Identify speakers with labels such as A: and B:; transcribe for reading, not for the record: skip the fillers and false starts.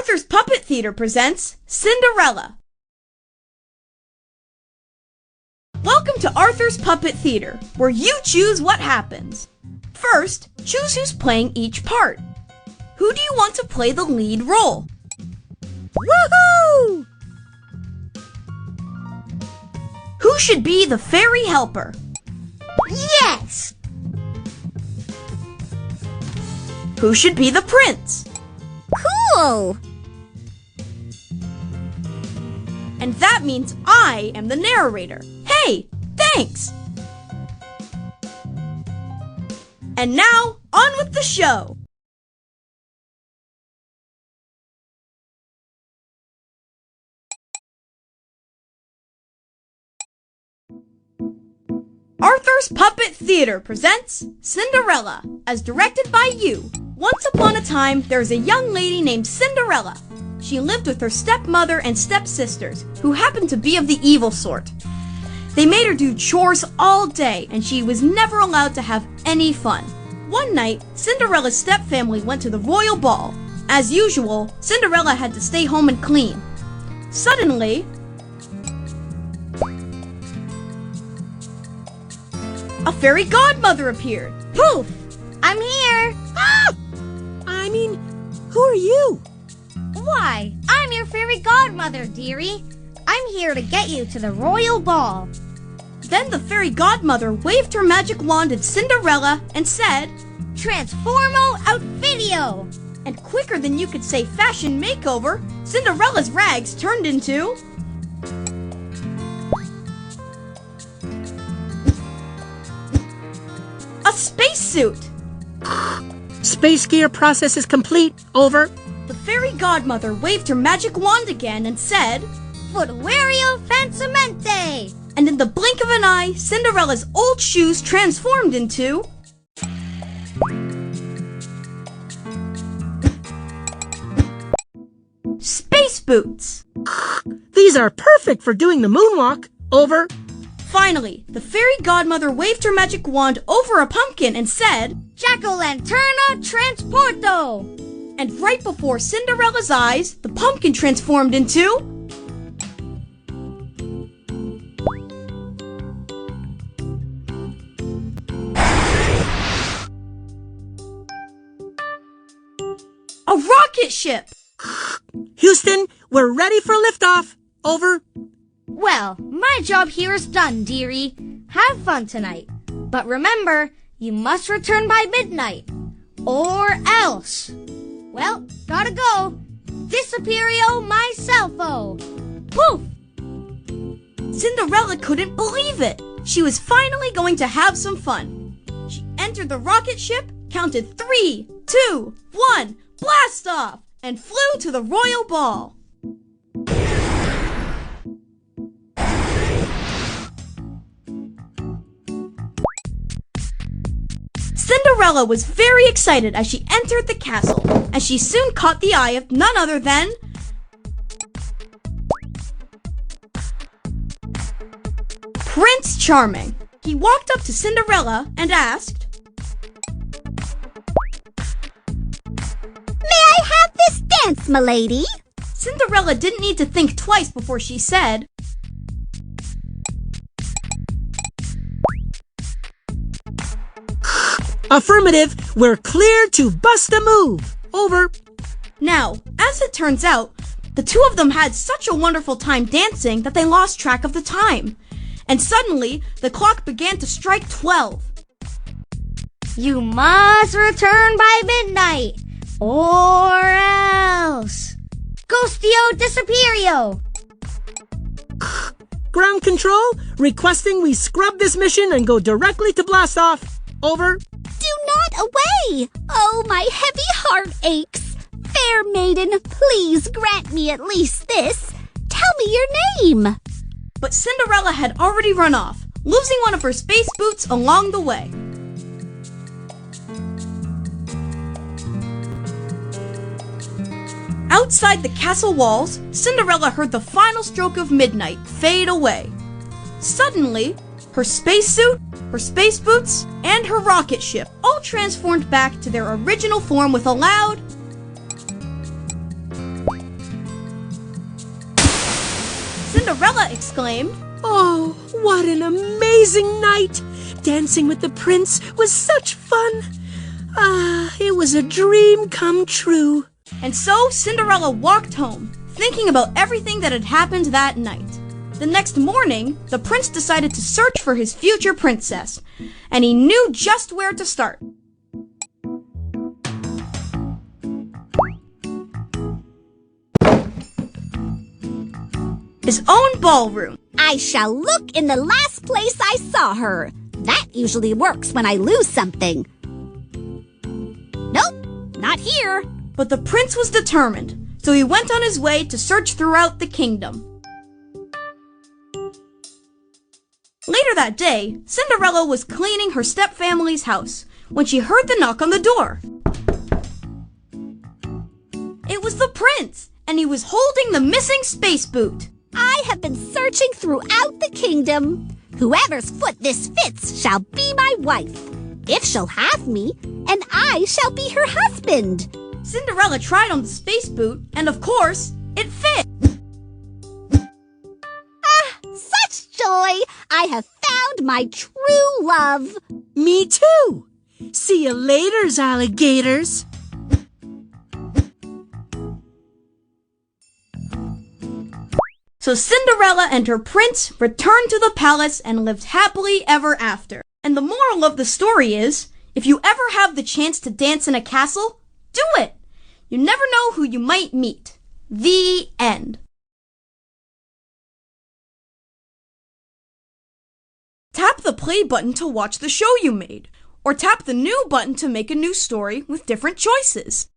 A: Arthur's Puppet Theater presents Cinderella. Welcome to Arthur's Puppet Theater, where you choose what happens. First, choose who's playing each part. Who do you want to play the lead role? Woohoo! Who should be the fairy helper?
B: Yes!
A: Who should be the prince?
B: Cool!
A: And that means I am the narrator. Hey, thanks! And now, on with the show! Arthur's Puppet Theater presents Cinderella, as directed by you. Once upon a time, there was a young lady named Cinderella. She lived with her stepmother and stepsisters, who happened to be of the evil sort. They made her do chores all day, and she was never allowed to have any fun. One night, Cinderella's stepfamily went to the royal ball. As usual, Cinderella had to stay home and clean. Suddenly, a fairy godmother appeared.
B: Poof! I'm here!
C: Ah! Who are you?
B: Why, I'm your fairy godmother, dearie. I'm here to get you to the royal ball.
A: Then the fairy godmother waved her magic wand at Cinderella and said,
B: Transformo Outfitio!
A: And quicker than you could say fashion makeover, Cinderella's rags turned into a spacesuit.
C: Space gear process is complete. Over.
A: The fairy godmother waved her magic wand again and said,
B: Footweario Fancemente!
A: And in the blink of an eye, Cinderella's old shoes transformed into space boots.
C: These are perfect for doing the moonwalk. Over.
A: Finally, the fairy godmother waved her magic wand over a pumpkin and said,
B: Jack-o'-lanterna Transporto!
A: And right before Cinderella's eyes, the pumpkin transformed into a rocket ship.
C: Houston, we're ready for liftoff. Over.
B: Well, my job here is done, dearie. Have fun tonight. But remember, you must return by midnight. Or else. Well, gotta go. Disappeario myselfo. Poof!
A: Cinderella couldn't believe it. She was finally going to have some fun. She entered the rocket ship, counted 3, 2, 1, blast off, and flew to the royal ball. Cinderella was very excited as she entered the castle, and she soon caught the eye of none other than Prince Charming. He walked up to Cinderella and asked,
D: May I have this dance, m'lady?
A: Cinderella didn't need to think twice before she said,
C: Affirmative, we're clear to bust a move. Over.
A: Now, as it turns out, the two of them had such a wonderful time dancing that they lost track of the time. And suddenly, the clock began to strike 12.
B: You must return by midnight. Or else. Ghostio Disappeario!
C: Ground control, requesting we scrub this mission and go directly to blast off. Over.
D: Do not away! Oh, my heavy heart aches. Fair maiden, please grant me at least this. Tell me your name.
A: But Cinderella had already run off, losing one of her space boots along the way. Outside the castle walls, Cinderella heard the final stroke of midnight fade away. Suddenly, her spacesuit, her space boots, and her rocket ship all transformed back to their original form with a loud Cinderella exclaimed,
C: Oh, what an amazing night! Dancing with the prince was such fun. Ah, it was a dream come true.
A: And so Cinderella walked home, thinking about everything that had happened that night. The next morning, the prince decided to search for his future princess, and he knew just where to start. His own ballroom.
D: I shall look in the last place I saw her. That usually works when I lose something. Nope, not here.
A: But the prince was determined, so he went on his way to search throughout the kingdom. Later that day, Cinderella was cleaning her stepfamily's house when she heard the knock on the door. It was the prince, and he was holding the missing space boot.
D: I have been searching throughout the kingdom. Whoever's foot this fits shall be my wife. If she'll have me, and I shall be her husband.
A: Cinderella tried on the space boot, and of course, it fit.
D: Such joy! I have found my true love.
C: Me too. See you later, alligators.
A: So Cinderella and her prince returned to the palace and lived happily ever after. And the moral of the story is, if you ever have the chance to dance in a castle, do it! You never know who you might meet. The end. Tap the play button to watch the show you made, or tap the new button to make a new story with different choices.